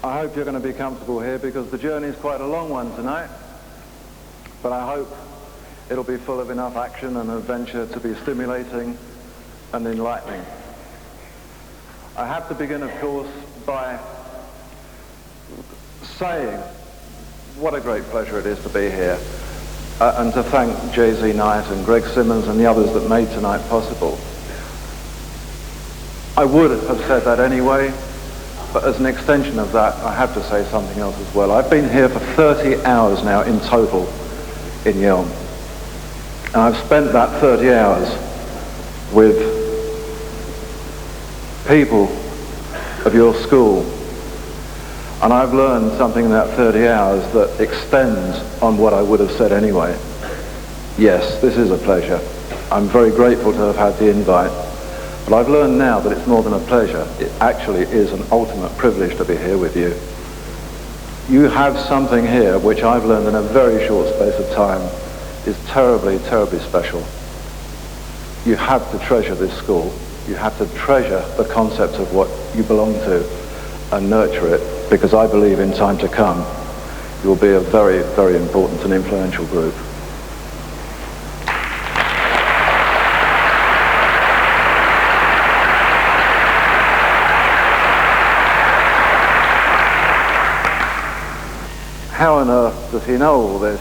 I hope you're going to be comfortable here because the journey is quite a long one tonight, but I hope it'll be full of enough action and adventure to be stimulating and enlightening. I have to begin, of course, by saying what a great pleasure it is to be here and to thank J.Z. Knight and Greg Simmons and the others that made tonight possible. I would have said that anyway, but as an extension of that, I have to say something else as well. I've been here for 30 hours now in total in Yelm. And I've spent that 30 hours with people of your school. And I've learned something in that 30 hours that extends on what I would have said anyway. Yes, this is a pleasure. I'm very grateful to have had the invite. But I've learned now that it's more than a pleasure. It actually is an ultimate privilege to be here with you. You have something here which I've learned in a very short space of time is terribly, terribly special. You have to treasure this school. You have to treasure the concept of what you belong to and nurture it, because I believe in time to come you will be a very, very important and influential group. How on earth does he know all this?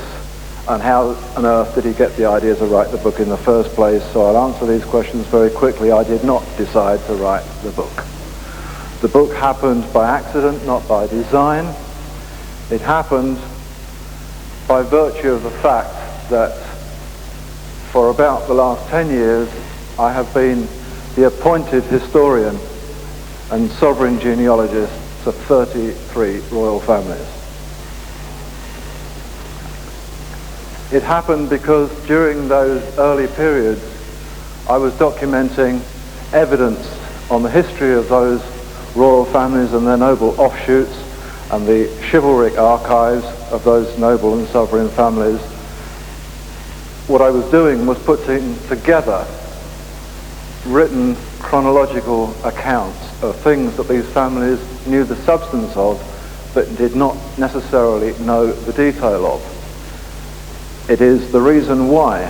And how on earth did he get the idea to write the book in the first place? So I'll answer these questions very quickly. I did not decide to write the book. The book happened by accident, not by design. It happened by virtue of the fact that for about the last 10 years I have been the appointed historian and sovereign genealogist to 33 royal families. It happened because during those early periods I was documenting evidence on the history of those royal families and their noble offshoots and the chivalric archives of those noble and sovereign families. What I was doing was putting together written chronological accounts of things that these families knew the substance of but did not necessarily know the detail of. It is the reason why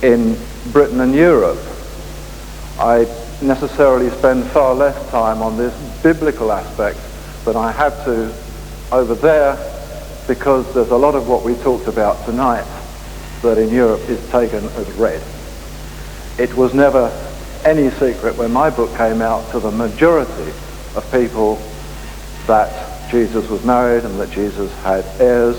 in Britain and Europe I necessarily spend far less time on this biblical aspect than I have to over there, because there's a lot of what we talked about tonight that in Europe is taken as read. It was never any secret when my book came out to the majority of people that Jesus was married and that Jesus had heirs,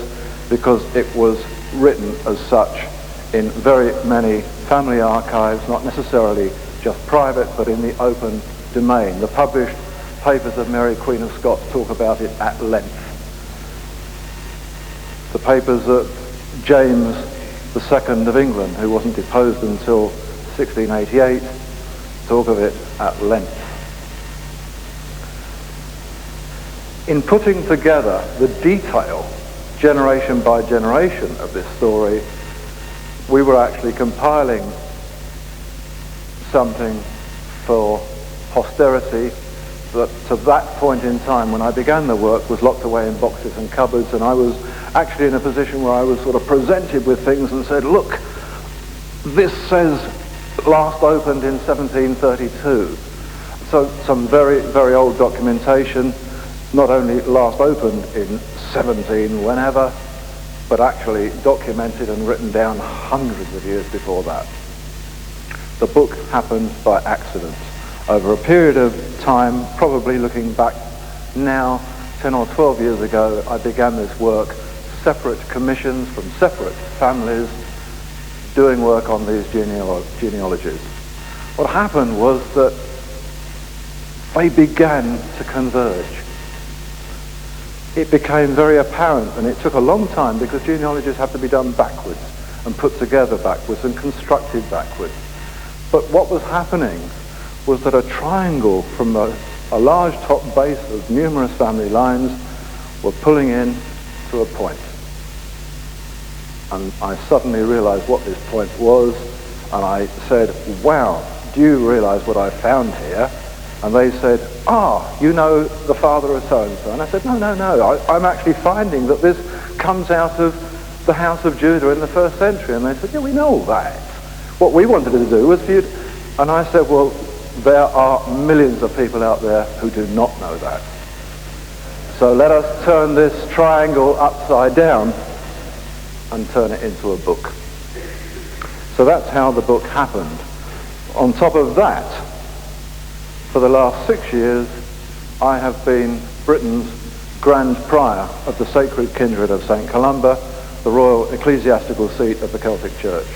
because it was written as such in very many family archives, not necessarily just private, but in the open domain. The published papers of Mary, Queen of Scots, talk about it at length. The papers of James II of England, who wasn't deposed until 1688, talk of it at length. In putting together the detail, generation by generation of this story, we were actually compiling something for posterity that to that point in time when I began the work was locked away in boxes and cupboards, and I was actually in a position where I was sort of presented with things and said, look, this says last opened in 1732. So some very, very old documentation, not only last opened in 17 whenever, but actually documented and written down hundreds of years before that. The book happened by accident. Over a period of time, probably looking back now, 10 or 12 years ago, I began this work, separate commissions from separate families, doing work on these genealogies. What happened was that they began to converge. It became very apparent, and it took a long time because genealogies have to be done backwards and put together backwards and constructed backwards. But what was happening was that a triangle from a large top base of numerous family lines were pulling in to a point. And I suddenly realized what this point was, and I said, wow, do you realize what I found here? And they said, you know the father of so-and-so. And I said, no, I'm actually finding that this comes out of the house of Judah in the first century. And they said, yeah, we know all that. What we wanted to do was for you to... And I said, well, there are millions of people out there who do not know that. So let us turn this triangle upside down and turn it into a book. So that's how the book happened. On top of that, for the last 6 years, I have been Britain's Grand Prior of the Sacred Kindred of St. Columba, the royal ecclesiastical seat of the Celtic Church.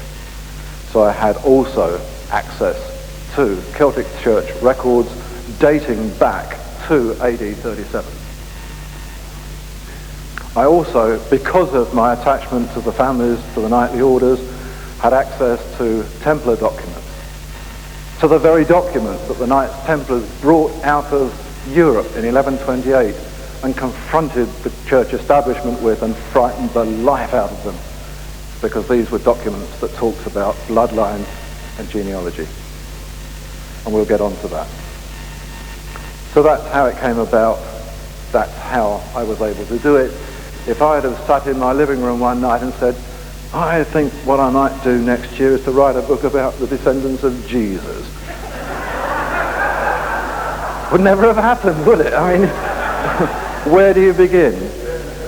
So I had also access to Celtic Church records dating back to AD 37. I also, because of my attachment to the families, to the knightly orders, had access to Templar documents, to the very documents that the Knights Templars brought out of Europe in 1128 and confronted the church establishment with and frightened the life out of them, because these were documents that talked about bloodline and genealogy. And we'll get on to that. So that's how it came about. That's how I was able to do it. If I had have sat in my living room one night and said, I think what I might do next year is to write a book about the descendants of Jesus, would never have happened, would it? I mean, where do you begin?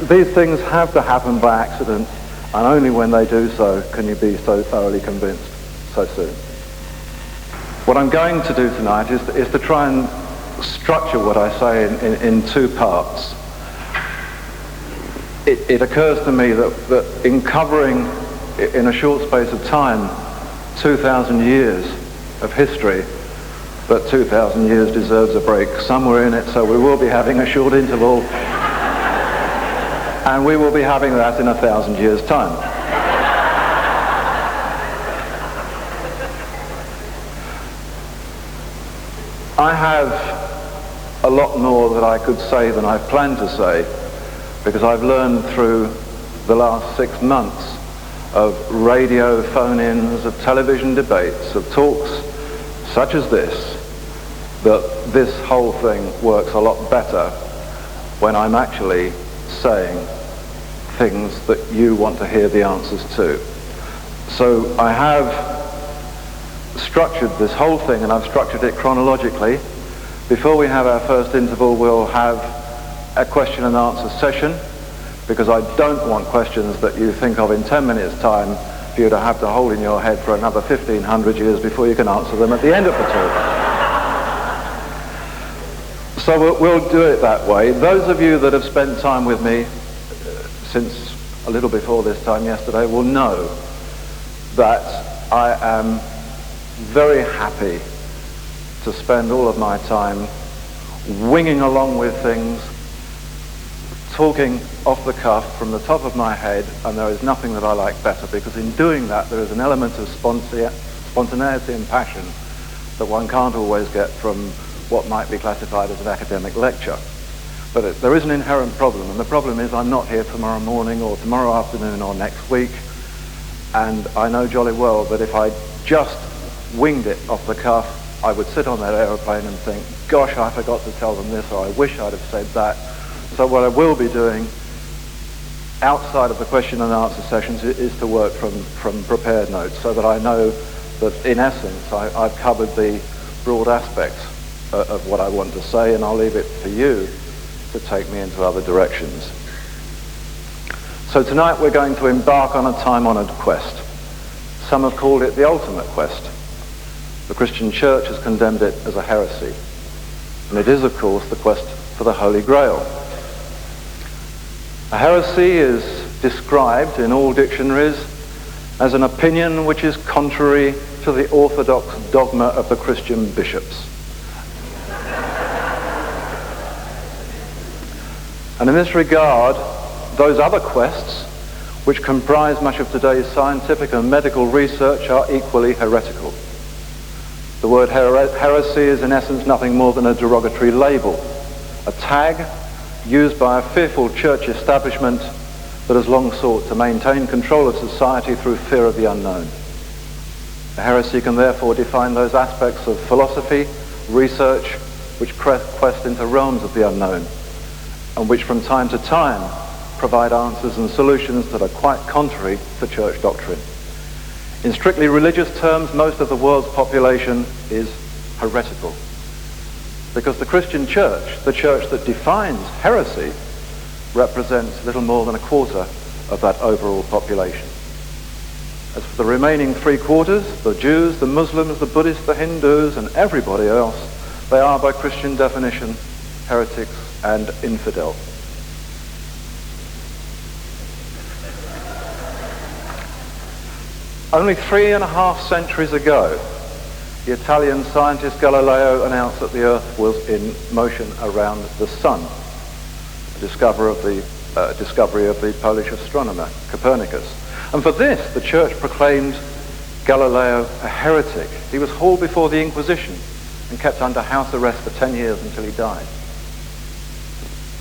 These things have to happen by accident, and only when they do so can you be so thoroughly convinced so soon. What I'm going to do tonight is to try and structure what I say in two parts. It occurs to me that in covering, in a short space of time, 2,000 years of history, that 2,000 years deserves a break somewhere in it, so we will be having a short interval, and we will be having that in 1,000 years' time. I have a lot more that I could say than I've planned to say, because I've learned through the last 6 months of radio phone-ins, of television debates, of talks such as this, that this whole thing works a lot better when I'm actually saying things that you want to hear the answers to. So I have structured this whole thing, and I've structured it chronologically. Before we have our first interval, we'll have a question and answer session, because I don't want questions that you think of in 10 minutes time for you to have to hold in your head for another 1,500 years before you can answer them at the end of the talk. So we'll do it that way. Those of you that have spent time with me since a little before this time yesterday will know that I am very happy to spend all of my time winging along with things, talking off the cuff from the top of my head, and there is nothing that I like better, because in doing that there is an element of spontaneity and passion that one can't always get from what might be classified as an academic lecture. But there is an inherent problem, and the problem is I'm not here tomorrow morning or tomorrow afternoon or next week, and I know jolly well that if I just winged it off the cuff, I would sit on that aeroplane and think, gosh, I forgot to tell them this, or I wish I'd have said that. So what I will be doing outside of the question and answer sessions is to work from prepared notes, so that I know that in essence I've covered the broad aspects of what I want to say, and I'll leave it for you to take me into other directions. So tonight we're going to embark on a time-honored quest. Some have called it the ultimate quest. The Christian Church has condemned it as a heresy. And it is, of course, the quest for the Holy Grail. A heresy is described in all dictionaries as an opinion which is contrary to the orthodox dogma of the Christian bishops. And in this regard, those other quests, which comprise much of today's scientific and medical research, are equally heretical. The word heresy is in essence nothing more than a derogatory label, a tag used by a fearful church establishment that has long sought to maintain control of society through fear of the unknown. A heresy can therefore define those aspects of philosophy, research, which quest into realms of the unknown, and which from time to time provide answers and solutions that are quite contrary to church doctrine. In strictly religious terms, most of the world's population is heretical, because the Christian church, the church that defines heresy, represents little more than a quarter of that overall population. As for the remaining three quarters, the Jews, the Muslims, the Buddhists, the Hindus, and everybody else, they are by Christian definition heretics and infidel. Only 3.5 centuries ago, the Italian scientist Galileo announced that the Earth was in motion around the sun, a discovery of the Polish astronomer Copernicus. And for this, the church proclaimed Galileo a heretic. He was hauled before the Inquisition and kept under house arrest for 10 years until he died.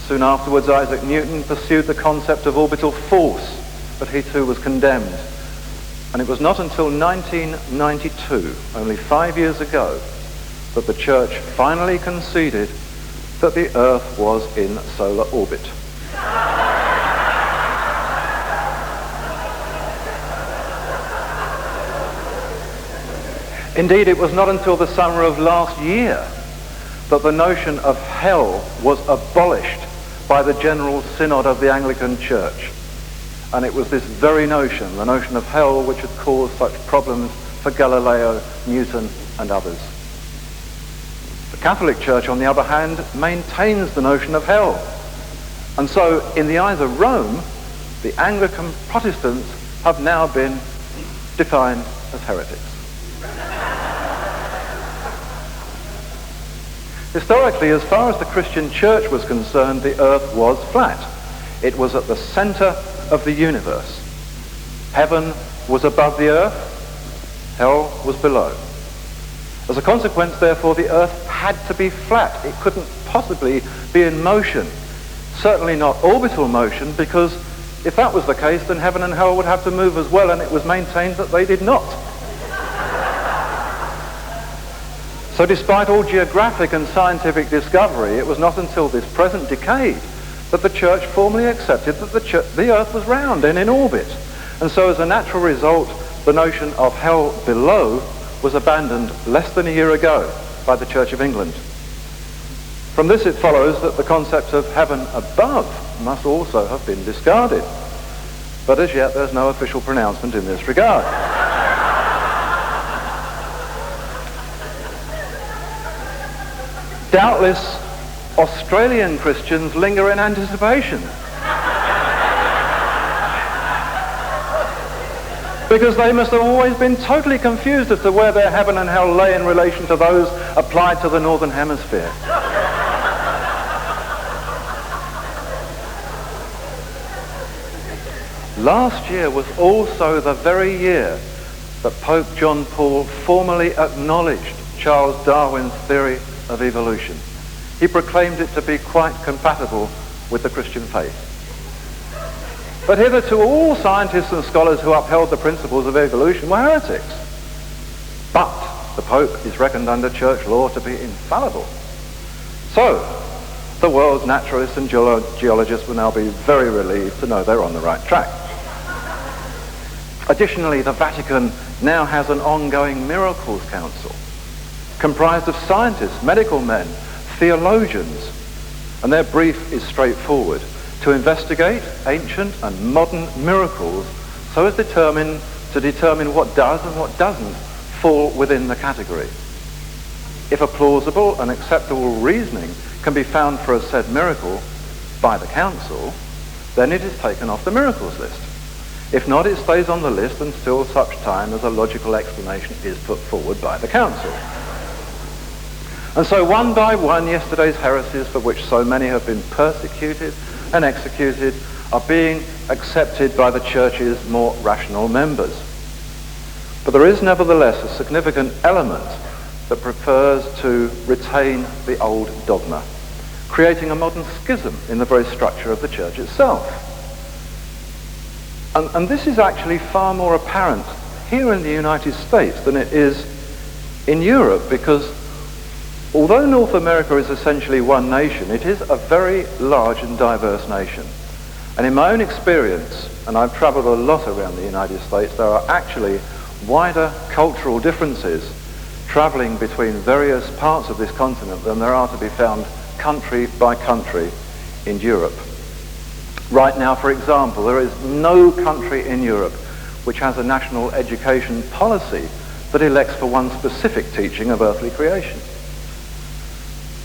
Soon afterwards, Isaac Newton pursued the concept of orbital force, but he too was condemned. And it was not until 1992, only 5 years ago, that the church finally conceded that the Earth was in solar orbit. Indeed, it was not until the summer of last year that the notion of hell was abolished by the General Synod of the Anglican Church. And it was this very notion, the notion of hell, which had caused such problems for Galileo, Newton, and others. The Catholic Church, on the other hand, maintains the notion of hell. And so, in the eyes of Rome, the Anglican Protestants have now been defined as heretics. Historically, as far as the Christian church was concerned, the earth was flat. It was at the center of the universe. Heaven was above the earth, hell was below. As a consequence, therefore, the earth had to be flat. It couldn't possibly be in motion, certainly not orbital motion, because if that was the case, then heaven and hell would have to move as well, and it was maintained that they did not. So despite all geographic and scientific discovery, it was not until this present decade that the church formally accepted that the earth was round and in orbit. And so as a natural result, the notion of hell below was abandoned less than a year ago by the Church of England. From this it follows that the concept of heaven above must also have been discarded. But as yet there's no official pronouncement in this regard. Doubtless, Australian Christians linger in anticipation, because they must have always been totally confused as to where their heaven and hell lay in relation to those applied to the Northern Hemisphere. Last year was also the very year that Pope John Paul formally acknowledged Charles Darwin's theory of evolution. He proclaimed it to be quite compatible with the Christian faith. But hitherto all scientists and scholars who upheld the principles of evolution were heretics. But the Pope is reckoned under church law to be infallible. So, the world's naturalists and geologists will now be very relieved to know they're on the right track. Additionally, the Vatican now has an ongoing miracles council, comprised of scientists, medical men, theologians, and their brief is straightforward: to investigate ancient and modern miracles so as to determine what does and what doesn't fall within the category. If a plausible and acceptable reasoning can be found for a said miracle by the council, then it is taken off the miracles list. If not, it stays on the list until such time as a logical explanation is put forward by the council. And so one by one, yesterday's heresies, for which so many have been persecuted and executed, are being accepted by the church's more rational members. But there is nevertheless a significant element that prefers to retain the old dogma, creating a modern schism in the very structure of the church itself. And this is actually far more apparent here in the United States than it is in Europe, because Although North America is essentially one nation, it is a very large and diverse nation. And in my own experience, and I've traveled a lot around the United States, there are actually wider cultural differences traveling between various parts of this continent than there are to be found country by country in Europe. Right now, for example, there is no country in Europe which has a national education policy that elects for one specific teaching of earthly creation.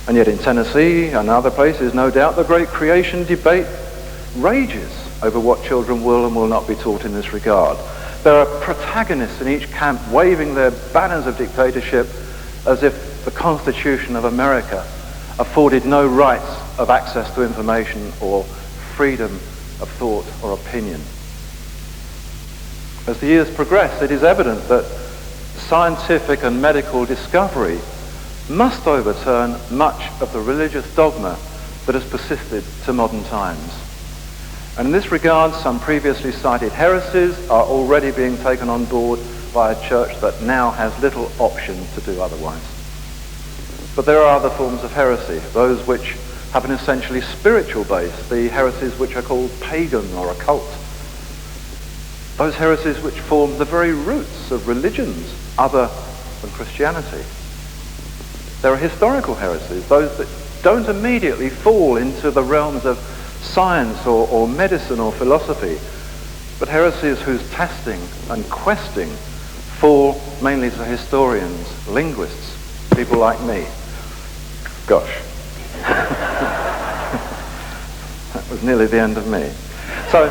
And yet in Tennessee and other places, no doubt, the great creation debate rages over what children will and will not be taught in this regard. There are protagonists in each camp waving their banners of dictatorship as if the Constitution of America afforded no rights of access to information or freedom of thought or opinion. As the years progress, it is evident that scientific and medical discovery must overturn much of the religious dogma that has persisted to modern times. And in this regard, some previously cited heresies are already being taken on board by a church that now has little option to do otherwise. But there are other forms of heresy, those which have an essentially spiritual base, the heresies which are called pagan or occult. Those heresies which form the very roots of religions other than Christianity. There are historical heresies, those that don't immediately fall into the realms of science or medicine or philosophy, but heresies whose testing and questing fall mainly to historians, linguists, people like me. Gosh. That was nearly the end of me. So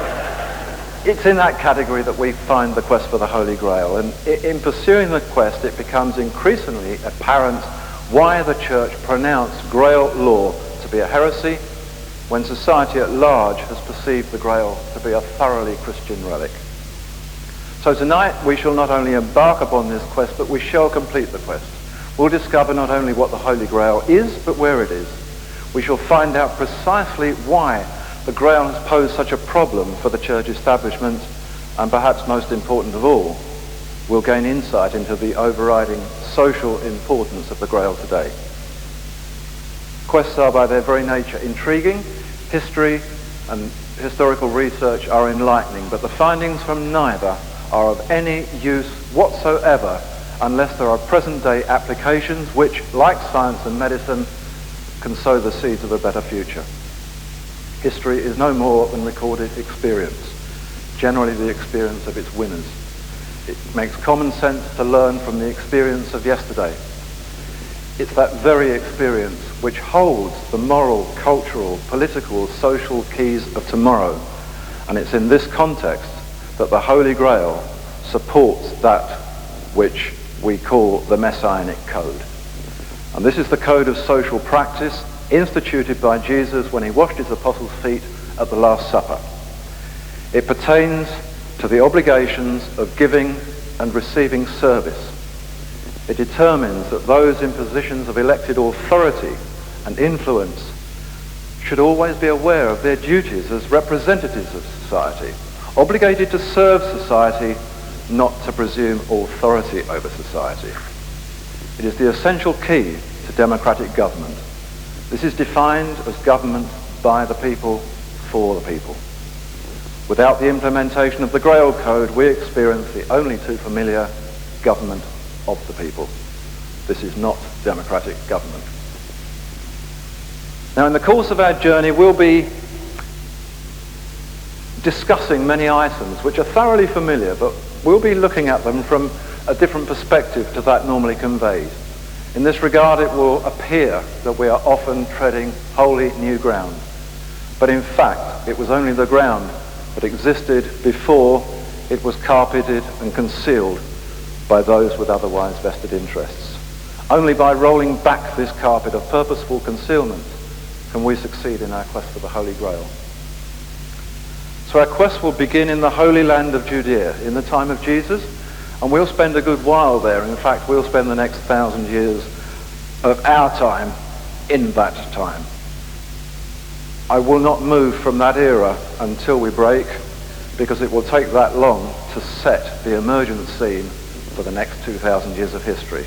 it's in that category that we find the quest for the Holy Grail, and in pursuing the quest it becomes increasingly apparent why the church pronounced Grail law to be a heresy when society at large has perceived the Grail to be a thoroughly Christian relic. So tonight we shall not only embark upon this quest, but we shall complete the quest. We'll discover not only what the Holy Grail is, but where it is. We shall find out precisely why the Grail has posed such a problem for the church establishment, and perhaps most important of all, we'll gain insight into the overriding social importance of the Grail today. Quests are by their very nature intriguing. History and historical research are enlightening, but the findings from neither are of any use whatsoever unless there are present-day applications which, like science and medicine, can sow the seeds of a better future. History is no more than recorded experience, generally the experience of its winners. It makes common sense to learn from the experience of yesterday. It's that very experience which holds the moral, cultural, political, social keys of tomorrow. And it's in this context that the Holy Grail supports that which we call the Messianic Code. And this is the code of social practice instituted by Jesus when he washed his apostles' feet at the Last Supper. It pertains to the obligations of giving and receiving service. It determines that those in positions of elected authority and influence should always be aware of their duties as representatives of society, obligated to serve society, not to presume authority over society. It is the essential key to democratic government. This is defined as government by the people, for the people. Without the implementation of the Grail Code, we experience the only too familiar government of the people. This is not democratic government. Now, in the course of our journey, we'll be discussing many items which are thoroughly familiar, but we'll be looking at them from a different perspective to that normally conveyed. In this regard, it will appear that we are often treading wholly new ground. But in fact, it was only the ground that existed before it was carpeted and concealed by those with otherwise vested interests. Only by rolling back this carpet of purposeful concealment can we succeed in our quest for the Holy Grail. So our quest will begin in the Holy Land of Judea in the time of Jesus, and we'll spend a good while there. In fact, we'll spend the next 1,000 years of our time in that time. I will not move from that era until we break, because it will take that long to set the emergent scene for the next 2,000 years of history.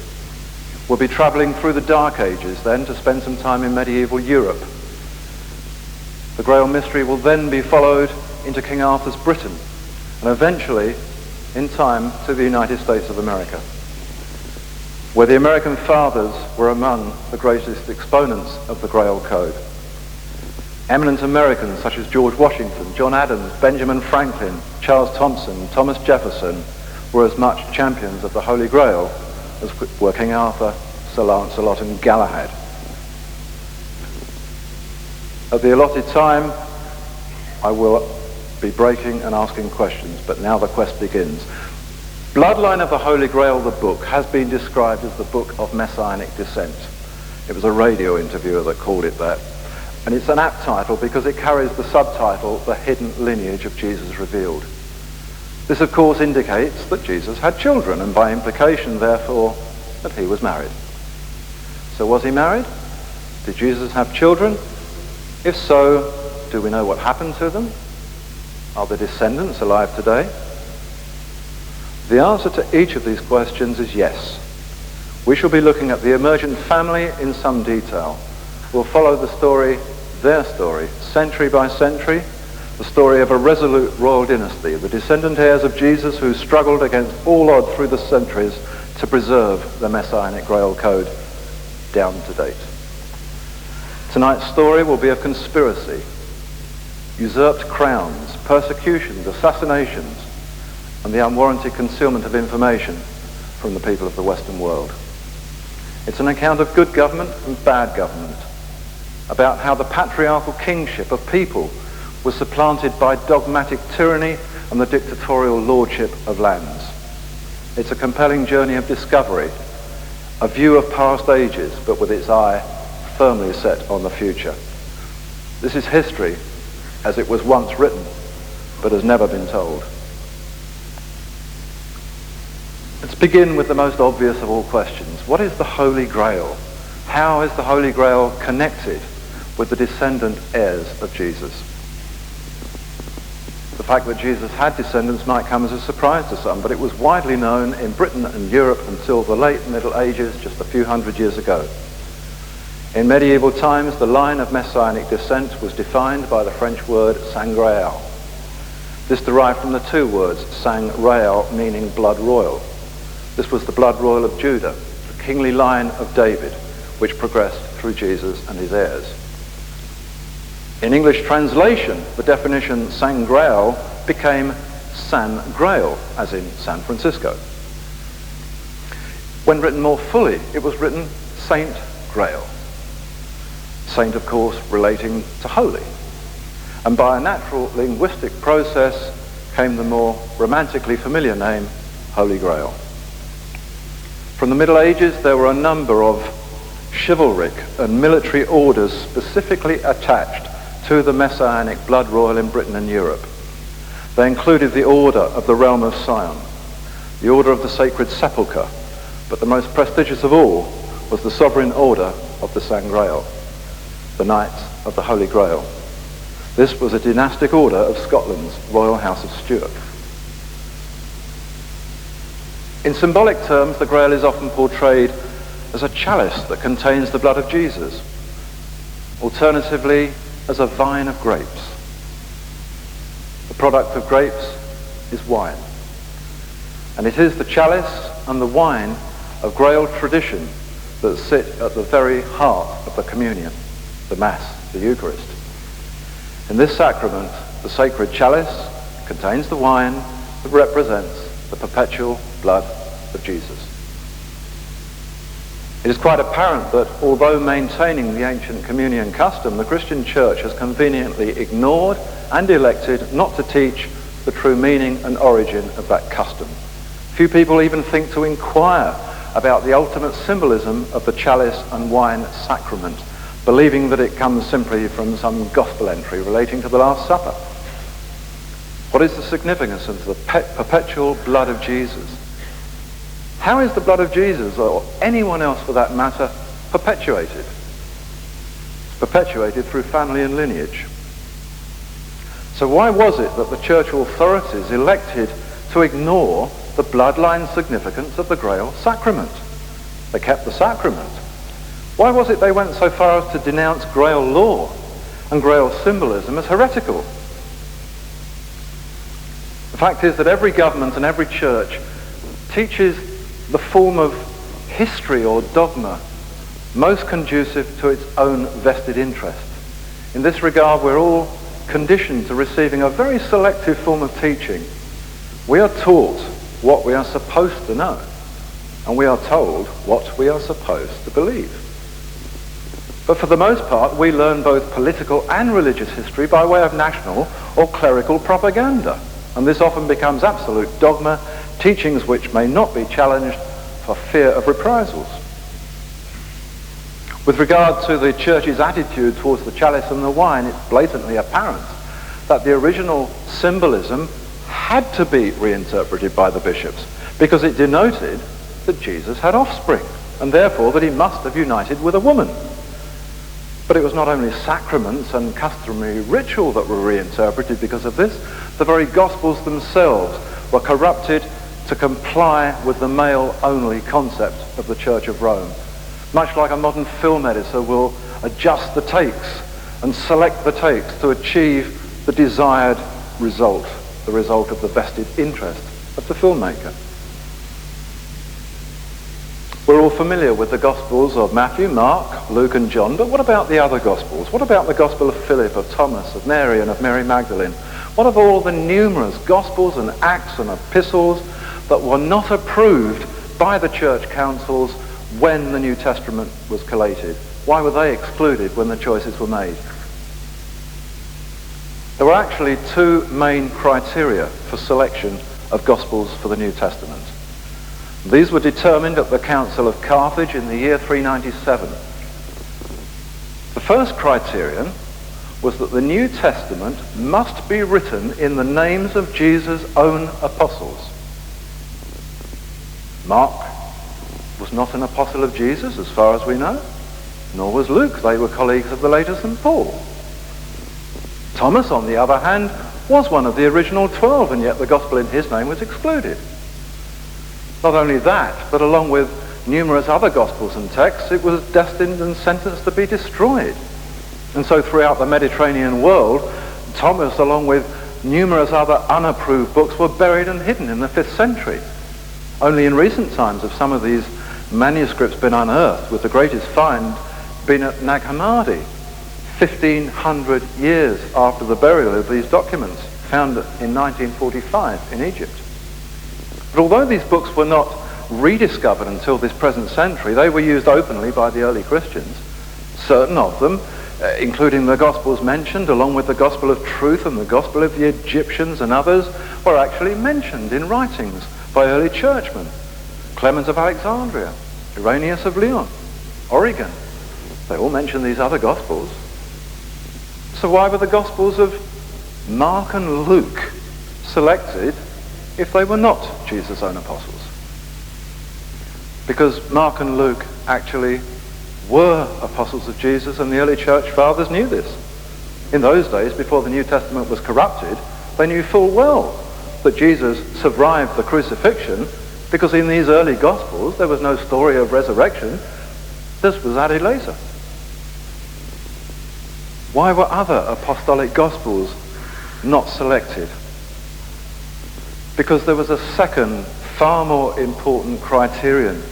We'll be travelling through the Dark Ages then to spend some time in medieval Europe. The Grail mystery will then be followed into King Arthur's Britain and eventually, in time, to the United States of America, where the American fathers were among the greatest exponents of the Grail Code. Eminent Americans such as George Washington, John Adams, Benjamin Franklin, Charles Thompson, Thomas Jefferson were as much champions of the Holy Grail as were King Arthur, Sir Lancelot and Galahad. At the allotted time, I will be breaking and asking questions, but now the quest begins. Bloodline of the Holy Grail, the book, has been described as the book of Messianic descent. It was a radio interviewer that called it that. And it's an apt title because it carries the subtitle, The Hidden Lineage of Jesus Revealed. This, of course, indicates that Jesus had children, and by implication, therefore, that he was married. So was he married? Did Jesus have children? If so, do we know what happened to them? Are the descendants alive today? The answer to each of these questions is yes. We shall be looking at the emergent family in some detail. We'll follow the story, their story, century by century, the story of a resolute royal dynasty, the descendant heirs of Jesus who struggled against all odds through the centuries to preserve the Messianic Grail Code down to date. Tonight's story will be of conspiracy, usurped crowns, persecutions, assassinations, and the unwarranted concealment of information from the people of the Western world. It's an account of good government and bad government, about how the patriarchal kingship of people was supplanted by dogmatic tyranny and the dictatorial lordship of lands. It's a compelling journey of discovery, a view of past ages, but with its eye firmly set on the future. This is history as it was once written, but has never been told. Let's begin with the most obvious of all questions. What is the Holy Grail? How is the Holy Grail connected with the descendant heirs of Jesus? The fact that Jesus had descendants might come as a surprise to some, but it was widely known in Britain and Europe until the late Middle Ages, just a few hundred years ago. In medieval times, the line of Messianic descent was defined by the French word sang-royal. This derived from the two words, sang-royal, meaning blood royal. This was the blood royal of Judah, the kingly line of David, which progressed through Jesus and his heirs. In English translation, the definition sang-grail became San Grail, as in San Francisco. When written more fully, it was written Saint Grail. Saint, of course, relating to holy. And by a natural linguistic process came the more romantically familiar name, Holy Grail. From the Middle Ages, there were a number of chivalric and military orders specifically attached to the Messianic blood royal in Britain and Europe. They included the Order of the Realm of Sion, the Order of the Sacred Sepulchre, but the most prestigious of all was the Sovereign Order of the Sang-Grail, the Knights of the Holy Grail. This was a dynastic order of Scotland's Royal House of Stuart. In symbolic terms, the Grail is often portrayed as a chalice that contains the blood of Jesus, alternatively as a vine of grapes. The product of grapes is wine, and it is the chalice and the wine of Grail tradition that sit at the very heart of the communion, the Mass, the Eucharist. In this sacrament, the sacred chalice contains the wine that represents the perpetual blood of Jesus. It is quite apparent that although maintaining the ancient communion custom, the Christian Church has conveniently ignored and elected not to teach the true meaning and origin of that custom. Few people even think to inquire about the ultimate symbolism of the chalice and wine sacrament, believing that it comes simply from some gospel entry relating to the Last Supper. What is the significance of the perpetual blood of Jesus? How is the blood of Jesus, or anyone else for that matter, perpetuated? It's perpetuated through family and lineage. So why was it that the church authorities elected to ignore the bloodline significance of the Grail sacrament? They kept the sacrament. Why was it they went so far as to denounce Grail law and Grail symbolism as heretical? The fact is that every government and every church teaches the form of history or dogma most conducive to its own vested interest. In this regard, we're all conditioned to receiving a very selective form of teaching. We are taught what we are supposed to know, and we are told what we are supposed to believe. But for the most part, we learn both political and religious history by way of national or clerical propaganda, and this often becomes absolute dogma, teachings which may not be challenged for fear of reprisals. With regard to the church's attitude towards the chalice and the wine, it's blatantly apparent that the original symbolism had to be reinterpreted by the bishops because it denoted that Jesus had offspring and therefore that he must have united with a woman. But it was not only sacraments and customary ritual that were reinterpreted because of this. The very Gospels themselves were corrupted to comply with the male-only concept of the Church of Rome. Much like a modern film editor will adjust the takes and select the takes to achieve the desired result, the result of the vested interest of the filmmaker. We're all familiar with the Gospels of Matthew, Mark, Luke and John, but what about the other Gospels? What about the Gospel of Philip, of Thomas, of Mary and of Mary Magdalene? What of all the numerous Gospels and Acts and epistles that were not approved by the church councils when the New Testament was collated? Why were they excluded when the choices were made? There were actually two main criteria for selection of Gospels for the New Testament. These were determined at the Council of Carthage in the year 397. The first criterion was that the New Testament must be written in the names of Jesus' own apostles. Mark was not an apostle of Jesus, as far as we know, nor was Luke. They were colleagues of the later St. Paul. Thomas, on the other hand, was one of the original 12, and yet the gospel in his name was excluded. Not only that, but along with numerous other gospels and texts, it was destined and sentenced to be destroyed. And so throughout the Mediterranean world, Thomas, along with numerous other unapproved books, were buried and hidden in the 5th century. Only in recent times have some of these manuscripts been unearthed, with the greatest find being at Nag Hammadi, 1,500 years after the burial of these documents, found in 1945 in Egypt. But although these books were not rediscovered until this present century, they were used openly by the early Christians. Certain of them, including the Gospels mentioned, along with the Gospel of Truth and the Gospel of the Egyptians and others, were actually mentioned in writings by early churchmen. Clement of Alexandria, Irenaeus of Lyon, Origen. They all mention these other Gospels. So why were the Gospels of Mark and Luke selected if they were not Jesus' own apostles? Because Mark and Luke actually were apostles of Jesus, and the early church fathers knew this. In those days, before the New Testament was corrupted, they knew full well that Jesus survived the crucifixion, because in these early Gospels there was no story of resurrection. This was added later. Why were other apostolic Gospels not selected? Because there was a second, far more important criterion.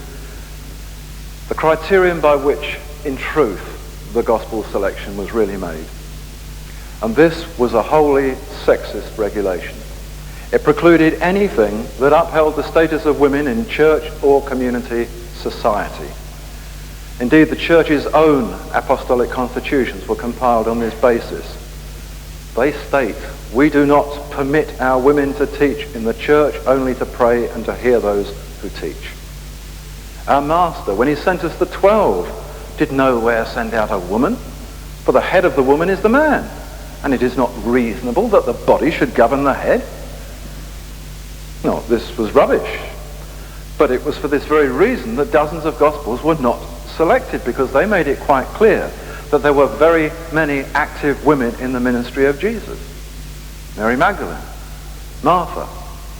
The criterion by which, in truth, the gospel selection was really made. And this was a wholly sexist regulation. It precluded anything that upheld the status of women in church or community society. Indeed, the church's own apostolic constitutions were compiled on this basis. They state, "We do not permit our women to teach in the church, only to pray and to hear those who teach." Our Master, when he sent us the 12, did nowhere send out a woman, for the head of the woman is the man, and it is not reasonable that the body should govern the head. No, this was rubbish. But it was for this very reason that dozens of Gospels were not selected, because they made it quite clear that there were very many active women in the ministry of Jesus. Mary Magdalene, Martha,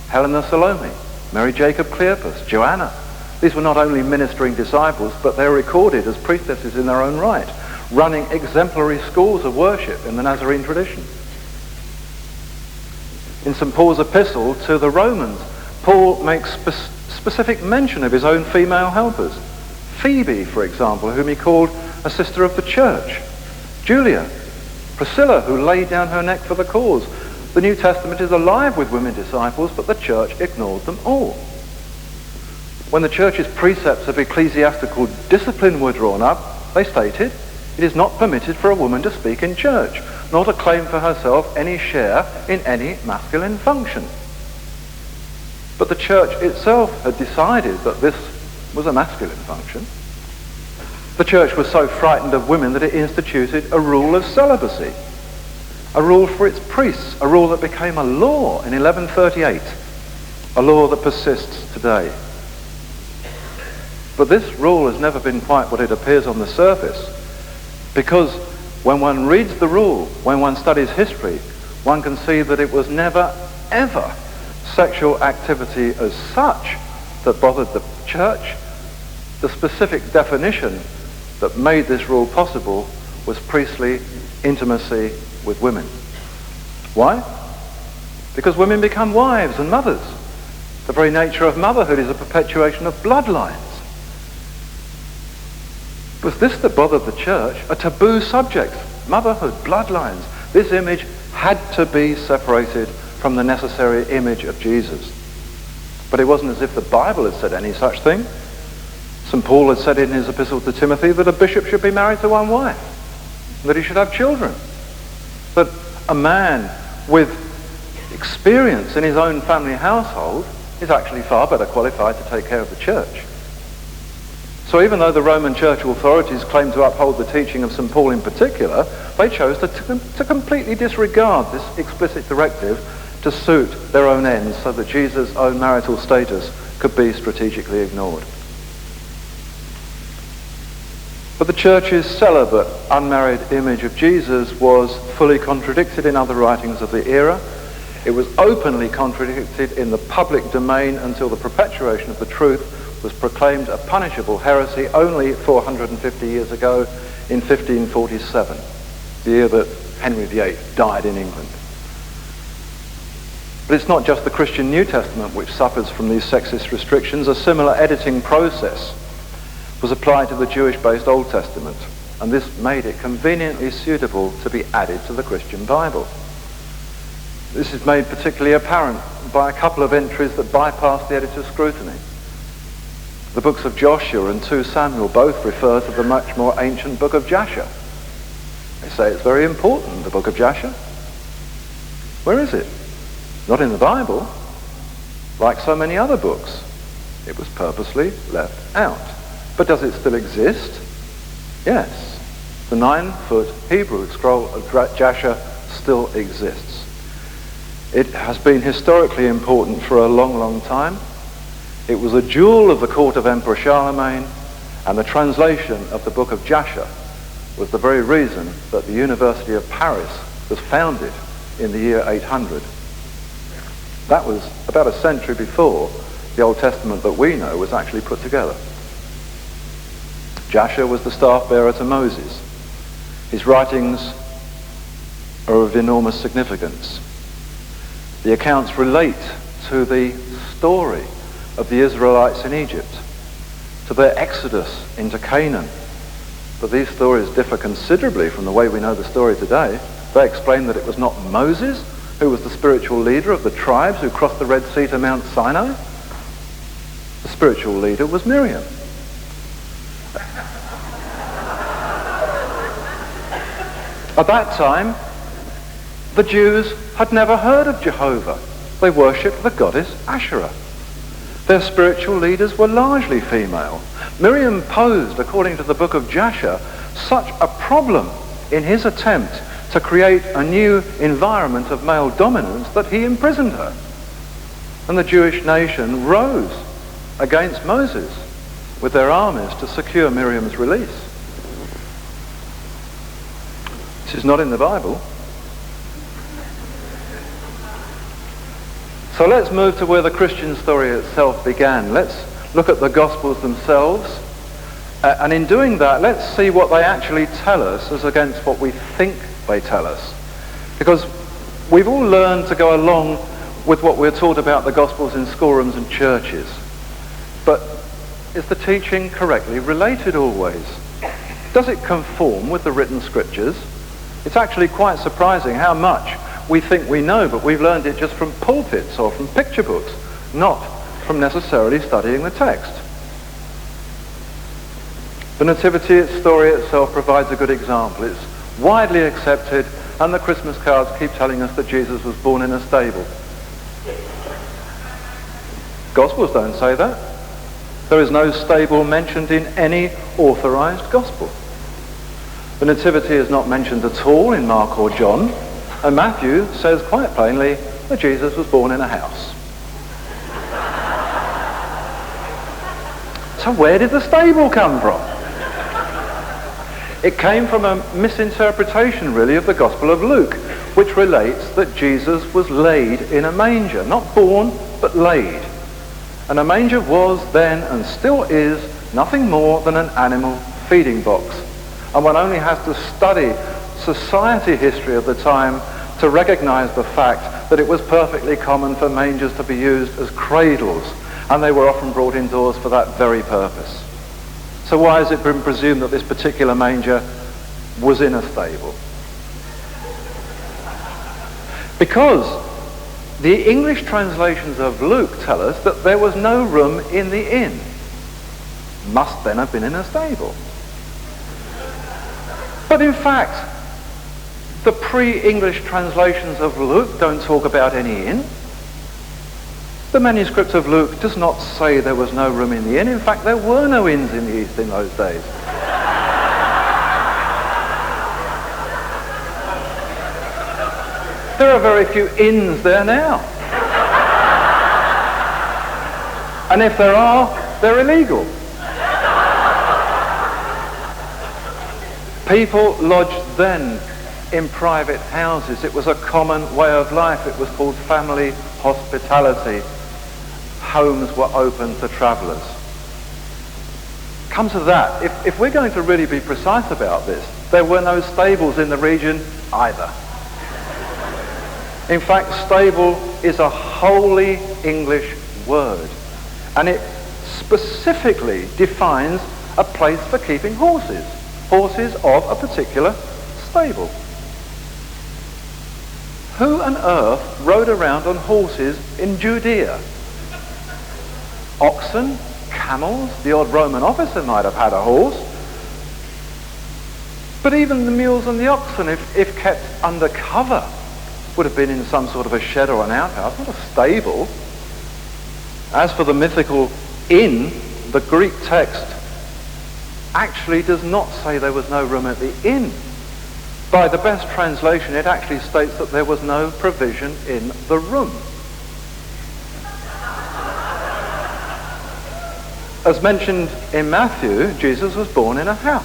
Helena Salome, Mary Jacob Cleopas, Joanna. These were not only ministering disciples, but they're recorded as priestesses in their own right, running exemplary schools of worship in the Nazarene tradition. In St. Paul's epistle to the Romans, Paul makes specific mention of his own female helpers. Phoebe, for example, whom he called a sister of the church. Julia, Priscilla, who laid down her neck for the cause. The New Testament is alive with women disciples, but the church ignored them all. When the church's precepts of ecclesiastical discipline were drawn up, they stated, it is not permitted for a woman to speak in church, nor to claim for herself any share in any masculine function. But the church itself had decided that this was a masculine function. The church was so frightened of women that it instituted a rule of celibacy, a rule for its priests, a rule that became a law in 1138, a law that persists today. But this rule has never been quite what it appears on the surface, because when one reads the rule, when one studies history, one can see that it was never, ever sexual activity as such that bothered the church. The specific definition that made this rule possible was priestly intimacy with women. Why? Because women become wives and mothers. The very nature of motherhood is a perpetuation of bloodlines. It was this that bothered the church, a taboo subject, motherhood, bloodlines. This image had to be separated from the necessary image of Jesus. But it wasn't as if the Bible had said any such thing. St. Paul had said in his epistle to Timothy that a bishop should be married to one wife, and that he should have children, that a man with experience in his own family household is actually far better qualified to take care of the church. So even though the Roman church authorities claimed to uphold the teaching of St. Paul in particular, they chose to completely disregard this explicit directive to suit their own ends so that Jesus' own marital status could be strategically ignored. But the church's celibate, unmarried image of Jesus was fully contradicted in other writings of the era. It was openly contradicted in the public domain until the perpetuation of the truth was proclaimed a punishable heresy only 450 years ago in 1547, the year that Henry VIII died in England. But it's not just the Christian New Testament which suffers from these sexist restrictions. A similar editing process was applied to the Jewish-based Old Testament, and this made it conveniently suitable to be added to the Christian Bible. This is made particularly apparent by a couple of entries that bypass the editor's scrutiny. The books of Joshua and 2 Samuel both refer to the much more ancient book of Jasher. They say it's very important, the book of Jasher. Where is it? Not in the Bible. Like so many other books, it was purposely left out. But does it still exist? Yes. The 9-foot Hebrew scroll of Jasher still exists. It has been historically important for a long, long time. It was a jewel of the court of Emperor Charlemagne, and the translation of the book of Jasher was the very reason that the University of Paris was founded in the year 800. That was about a century before the Old Testament that we know was actually put together. Jasher was the staff bearer to Moses. His writings are of enormous significance. The accounts relate to the story of the Israelites in Egypt, to their exodus into Canaan. But these stories differ considerably from the way we know the story today. They explain that it was not Moses who was the spiritual leader of the tribes who crossed the Red Sea to Mount Sinai. The spiritual leader was Miriam. At that time, the Jews had never heard of Jehovah. They worshipped the goddess Asherah. Their spiritual leaders were largely female. Miriam posed, according to the book of Jasher, such a problem in his attempt to create a new environment of male dominance that he imprisoned her. And the Jewish nation rose against Moses with their armies to secure Miriam's release. This is not in the Bible. So let's move to where the Christian story itself began. Let's look at the Gospels themselves, and in doing that, let's see what they actually tell us as against what we think they tell us. Because we've all learned to go along with what we're taught about the Gospels in schoolrooms and churches. But is the teaching correctly related always? Does it conform with the written scriptures? It's actually quite surprising how much we think we know, but we've learned it just from pulpits or from picture books, not from necessarily studying the text. The Nativity story itself provides a good example. It's widely accepted, and the Christmas cards keep telling us that Jesus was born in a stable. Gospels don't say that. There is no stable mentioned in any authorized gospel. The Nativity is not mentioned at all in Mark or John, and Matthew says quite plainly that Jesus was born in a house. So where did the stable come from? It came from a misinterpretation, really, of the Gospel of Luke, which relates that Jesus was laid in a manger, not born, but laid. And a manger was then, and still is, nothing more than an animal feeding box. And one only has to study society history of the time to recognize the fact that it was perfectly common for mangers to be used as cradles, and they were often brought indoors for that very purpose. So why has it been presumed that this particular manger was in a stable? Because the English translations of Luke tell us that there was no room in the inn. Must then have been in a stable. But in fact, the pre-English translations of Luke don't talk about any inn. The manuscript of Luke does not say there was no room in the inn. In fact, there were no inns in the East in those days. There are very few inns there now. And if there are, they're illegal. People lodged then in private houses. It was a common way of life. It was called family hospitality. Homes were open to travellers. Come to that, if we're going to really be precise about this, there were no stables in the region either. In fact, stable is a wholly English word, and it specifically defines a place for keeping horses of a particular stable. Who on earth rode around on horses in Judea? Oxen, camels, the odd Roman officer might have had a horse. But even the mules and the oxen, if kept under cover, would have been in some sort of a shed or an outhouse, not a stable. As for the mythical inn, the Greek text actually does not say there was no room at the inn. By the best translation, it actually states that there was no provision in the room. As mentioned in Matthew, Jesus was born in a house.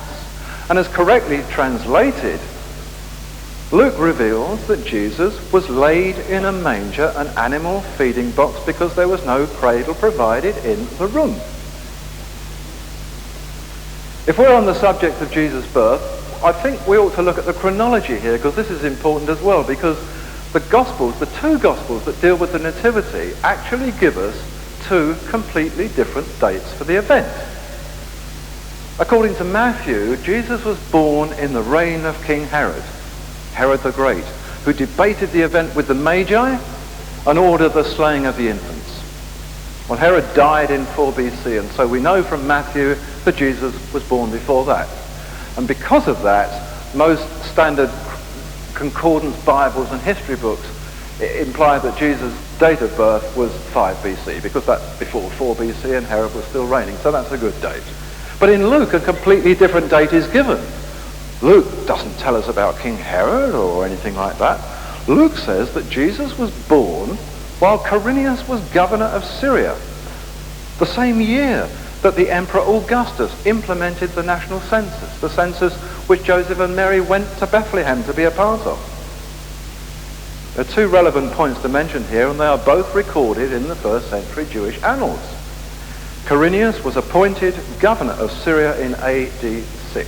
And as correctly translated, Luke reveals that Jesus was laid in a manger, an animal feeding box, because there was no cradle provided in the room. If we're on the subject of Jesus' birth, I think we ought to look at the chronology here, because this is important as well, because the Gospels, the two Gospels that deal with the Nativity, actually give us two completely different dates for the event. According to Matthew, Jesus was born in the reign of King Herod the Great, who debated the event with the Magi and ordered the slaying of the infants. Well, Herod died in 4 BC, and so we know from Matthew that Jesus was born before that. And because of that, most standard concordance Bibles and history books imply that Jesus' date of birth was 5 BC, because that's before 4 BC and Herod was still reigning, so that's a good date. But in Luke, a completely different date is given. Luke doesn't tell us about King Herod or anything like that. Luke says that Jesus was born while Quirinius was governor of Syria, the same year that the Emperor Augustus implemented the national census, the census which Joseph and Mary went to Bethlehem to be a part of. There are two relevant points to mention here, and they are both recorded in the first century Jewish annals. Quirinius was appointed governor of Syria in AD 6.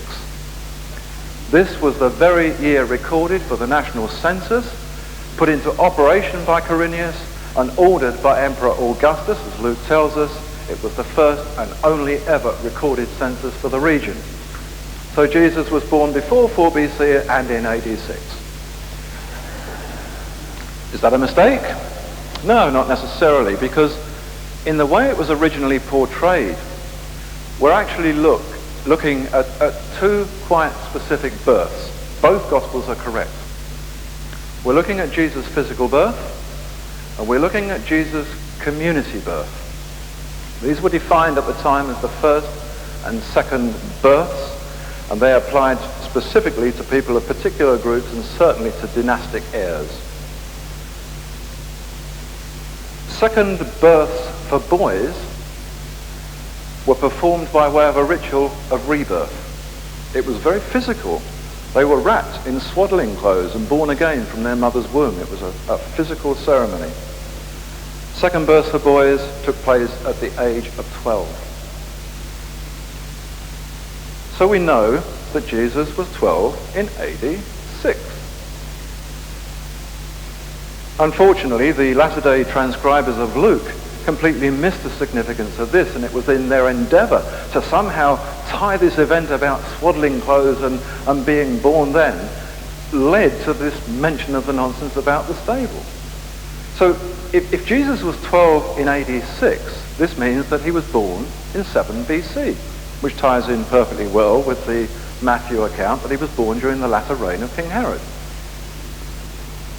This was the very year recorded for the national census, put into operation by Quirinius and ordered by Emperor Augustus, as Luke tells us. It was the first and only ever recorded census for the region. So Jesus was born before 4 BC and in AD 6. Is that a mistake? No, not necessarily, because in the way it was originally portrayed, we're actually looking at two quite specific births. Both Gospels are correct. We're looking at Jesus' physical birth, and we're looking at Jesus' community birth. These were defined at the time as the first and second births, and they applied specifically to people of particular groups and certainly to dynastic heirs. Second births for boys were performed by way of a ritual of rebirth. It was very physical. They were wrapped in swaddling clothes and born again from their mother's womb. It was a physical ceremony. Second births for boys took place at the age of 12. So we know that Jesus was 12 in AD 6. Unfortunately, the latter-day transcribers of Luke completely missed the significance of this, and it was in their endeavour to somehow tie this event about swaddling clothes and being born then, led to this mention of the nonsense about the stable. So if Jesus was 12 in AD 6, this means that he was born in 7 BC, which ties in perfectly well with the Matthew account that he was born during the latter reign of King Herod.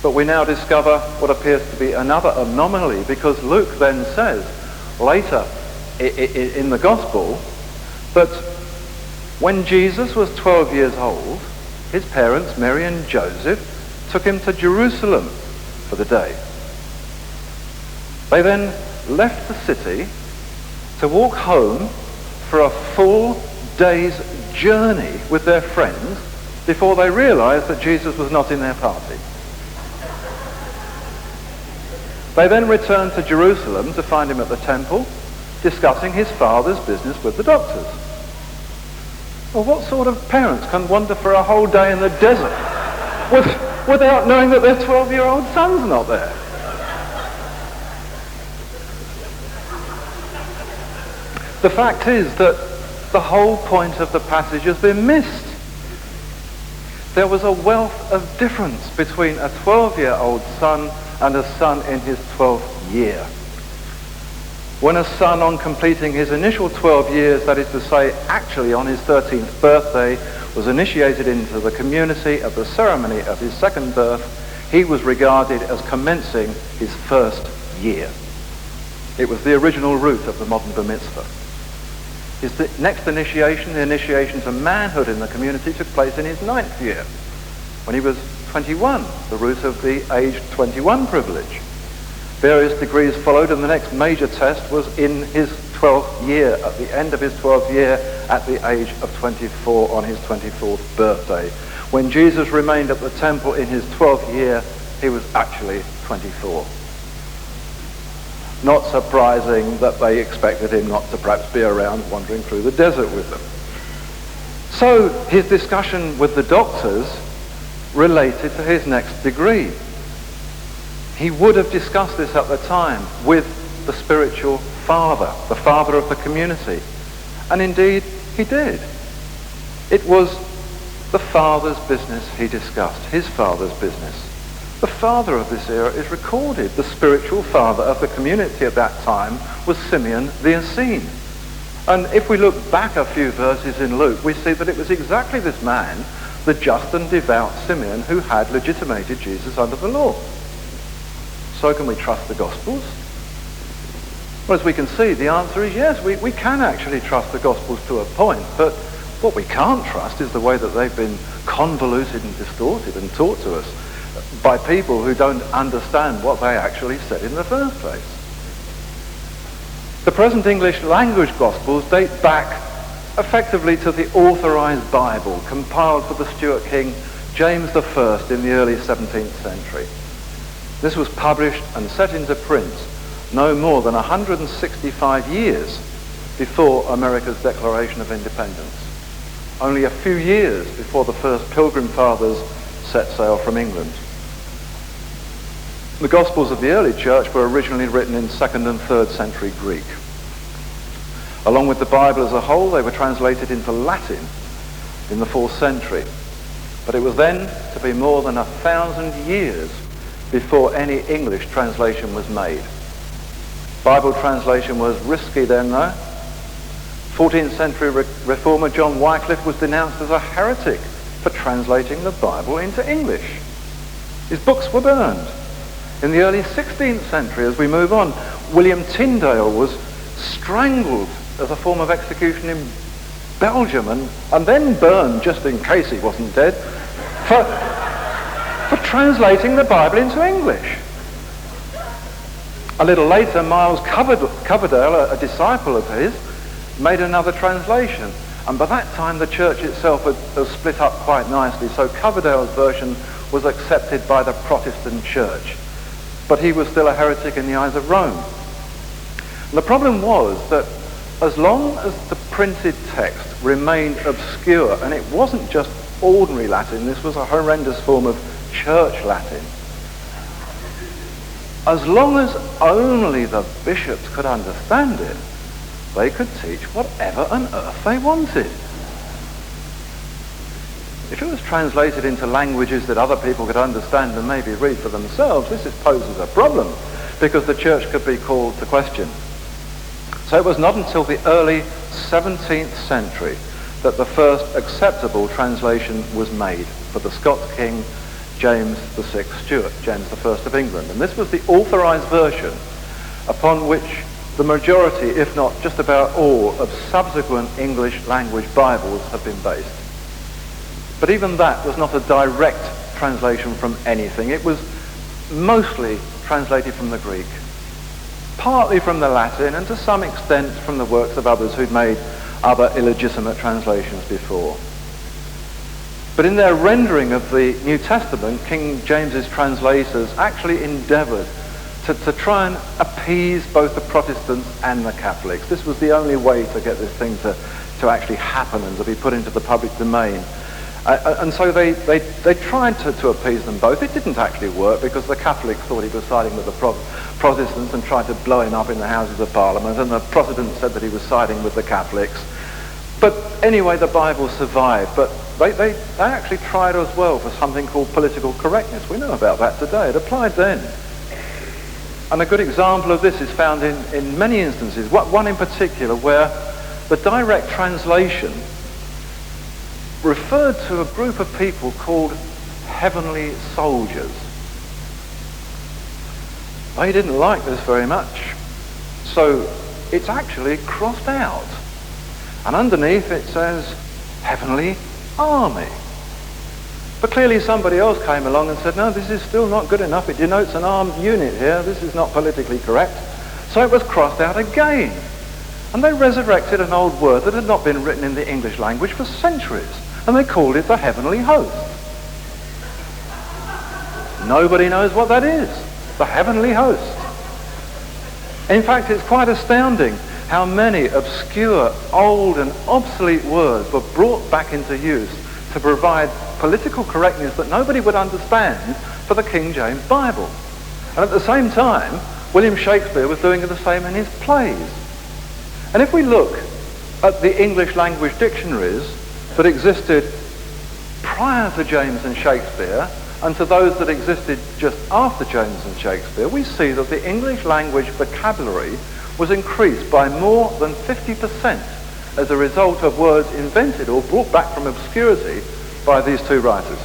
But we now discover what appears to be another anomaly, because Luke then says later in the Gospel that when Jesus was 12 years old, his parents, Mary and Joseph, took him to Jerusalem for the day. They then left the city to walk home for a full day's journey with their friends before they realized that Jesus was not in their party. They then returned to Jerusalem to find him at the temple, discussing his father's business with the doctors. Well, what sort of parents can wander for a whole day in the desert without knowing that their 12-year-old son's not there? The fact is that the whole point of the passage has been missed. There was a wealth of difference between a 12-year-old son and a son in his 12th year. When a son, on completing his initial 12 years, that is to say, actually on his 13th birthday, was initiated into the community of the ceremony of his second birth, he was regarded as commencing his first year. It was the original root of the modern bar mitzvah. His next initiation, the initiation to manhood in the community, took place in his 9th year, when he was 21, the root of the age 21 privilege. Various degrees followed, and the next major test was in his 12th year, at the end of his 12th year, at the age of 24, on his 24th birthday. When Jesus remained at the temple in his 12th year, he was actually 24. Not surprising that they expected him not to perhaps be around wandering through the desert with them. So his discussion with the doctors related to his next degree. He would have discussed this at the time with the spiritual father, the father of the community. And indeed, he did. It was the father's business he discussed, his father's business. The father of this era is recorded. The spiritual father of the community at that time was Simeon the Essene. And if we look back a few verses in Luke, we see that it was exactly this man, the just and devout Simeon, who had legitimated Jesus under the law. So can we trust the Gospels? Well, as we can see, the answer is yes. We can actually trust the Gospels to a point, but what we can't trust is the way that they've been convoluted and distorted and taught to us by people who don't understand what they actually said in the first place. The present English language Gospels date back effectively to the authorized Bible compiled for the Stuart king James I in the early 17th century. This was published and set into print no more than 165 years before America's Declaration of Independence, only a few years before the first Pilgrim Fathers set sail from England. The Gospels of the early church were originally written in 2nd and 3rd century Greek. Along with the Bible as a whole, they were translated into Latin in the 4th century. But it was then to be more than 1,000 years before any English translation was made. Bible translation was risky then, though. 14th century reformer John Wycliffe was denounced as a heretic for translating the Bible into English. His books were burned. In the early 16th century, as we move on, William Tyndale was strangled as a form of execution in Belgium and then burned, just in case he wasn't dead, for translating the Bible into English. A little later, Miles Coverdale, a disciple of his, made another translation. And by that time, the church itself had split up quite nicely, so Coverdale's version was accepted by the Protestant church. But he was still a heretic in the eyes of Rome. And the problem was that as long as the printed text remained obscure, and it wasn't just ordinary Latin, this was a horrendous form of church Latin, as long as only the bishops could understand it, they could teach whatever on earth they wanted. If it was translated into languages that other people could understand and maybe read for themselves, this poses a problem, because the church could be called to question. So it was not until the early 17th century that the first acceptable translation was made for the Scots king James VI Stuart, James I of England. And this was the authorized version upon which the majority, if not just about all, of subsequent English language Bibles have been based. But even that was not a direct translation from anything. It was mostly translated from the Greek, partly from the Latin, and to some extent from the works of others who'd made other illegitimate translations before. But in their rendering of the New Testament, King James's translators actually endeavored to try and appease both the Protestants and the Catholics. This was the only way to get this thing to actually happen and to be put into the public domain. And so they tried to appease them both. It didn't actually work, because the Catholics thought he was siding with the Protestants and tried to blow him up in the Houses of Parliament, and the Protestants said that he was siding with the Catholics. But anyway, the Bible survived. But they actually tried as well for something called political correctness. We know about that today. It applied then. And a good example of this is found in many instances. One in particular where the direct translation referred to a group of people called heavenly soldiers. They didn't like this very much, so it's actually crossed out. And underneath it says heavenly army. But clearly somebody else came along and said, no, this is still not good enough. It denotes an armed unit here. This is not politically correct. So it was crossed out again. And they resurrected an old word that had not been written in the English language for centuries. And they called it the heavenly host. Nobody knows what that is. The heavenly host. In fact, it's quite astounding how many obscure, old and obsolete words were brought back into use to provide political correctness that nobody would understand for the King James Bible. And at the same time, William Shakespeare was doing the same in his plays. And if we look at the English language dictionaries that existed prior to James and Shakespeare and to those that existed just after James and Shakespeare, we see that the English language vocabulary was increased by more than 50% as a result of words invented or brought back from obscurity by these two writers.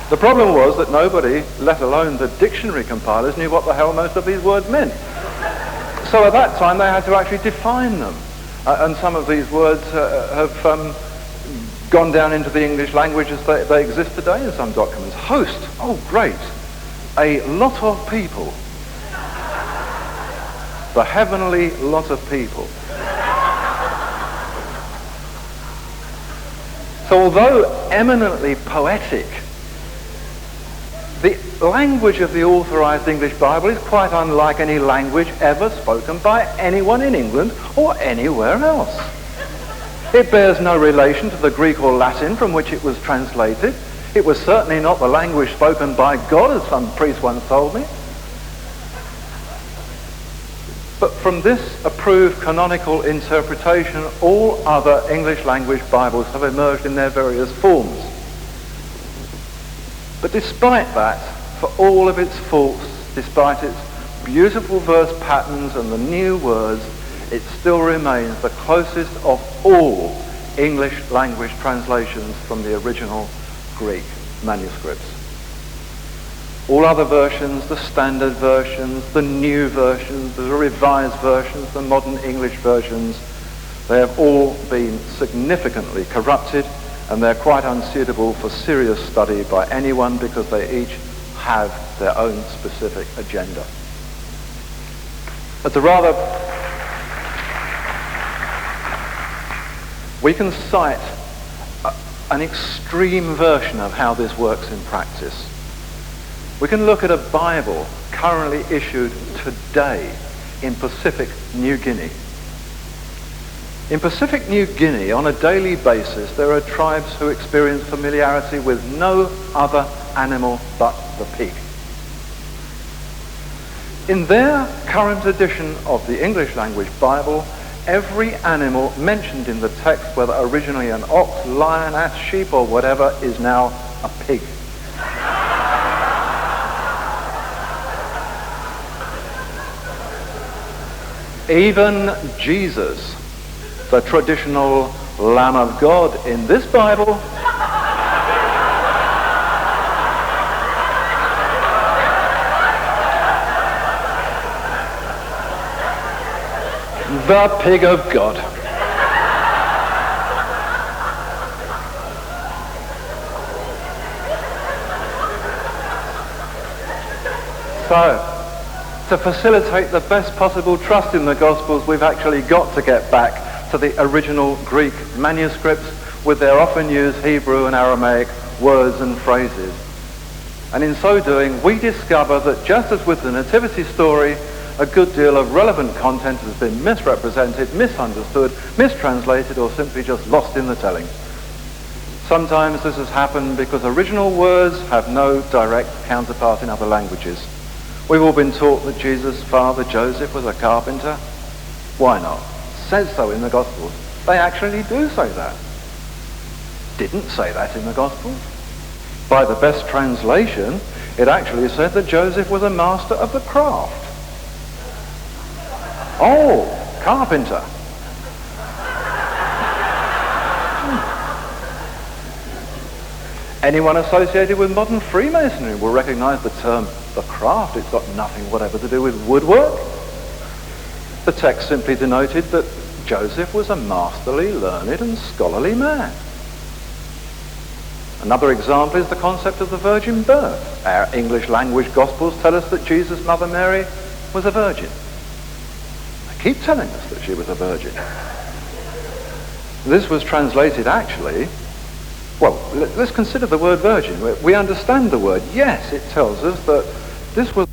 The problem was that nobody, let alone the dictionary compilers, knew what the hell most of these words meant. So at that time they had to actually define them. And some of these words have gone down into the English language as they exist today in some documents. Host, oh great, a lot of people. The heavenly lot of people. So although eminently poetic, The language of the Authorized English Bible is quite unlike any language ever spoken by anyone in England or anywhere else. It bears no relation to the Greek or Latin from which it was translated. It was certainly not the language spoken by God, as some priest once told me. But from this approved canonical interpretation, all other English language Bibles have emerged in their various forms. But despite that, for all of its faults, despite its beautiful verse patterns and the new words, it still remains the closest of all English language translations from the original Greek manuscripts. All other versions, the standard versions, the new versions, the revised versions, the modern English versions, they have all been significantly corrupted, and they're quite unsuitable for serious study by anyone because they each have their own specific agenda. We can cite an extreme version of how this works in practice. We can look at a Bible currently issued today in Pacific New Guinea. In Pacific New Guinea, on a daily basis, there are tribes who experience familiarity with no other animal but the pig. In their current edition of the English language Bible, every animal mentioned in the text, whether originally an ox, lion, ass, sheep, or whatever, is now a pig. Even Jesus, the traditional Lamb of God in this Bible, the pig of God. So, to facilitate the best possible trust in the Gospels, we've actually got to get back to the original Greek manuscripts with their often used Hebrew and Aramaic words and phrases. And in so doing, we discover that just as with the Nativity story, a good deal of relevant content has been misrepresented, misunderstood, mistranslated, or simply just lost in the telling. Sometimes this has happened because original words have no direct counterpart in other languages. We've all been taught that Jesus' father, Joseph, was a carpenter. Why not? It says so in the Gospels. They actually do say that. Didn't say that in the Gospels. By the best translation, it actually said that Joseph was a master of the craft. Oh, carpenter. Anyone associated with modern Freemasonry will recognize the term the craft. It's got nothing whatever to do with woodwork. The text simply denoted that Joseph was a masterly, learned and scholarly man. Another example is the concept of the virgin birth. Our English language Gospels tell us that Jesus' mother Mary was a virgin. They keep telling us that she was a virgin. This was translated actually, well, let's consider the word virgin. We understand the word. Yes, it tells us that this was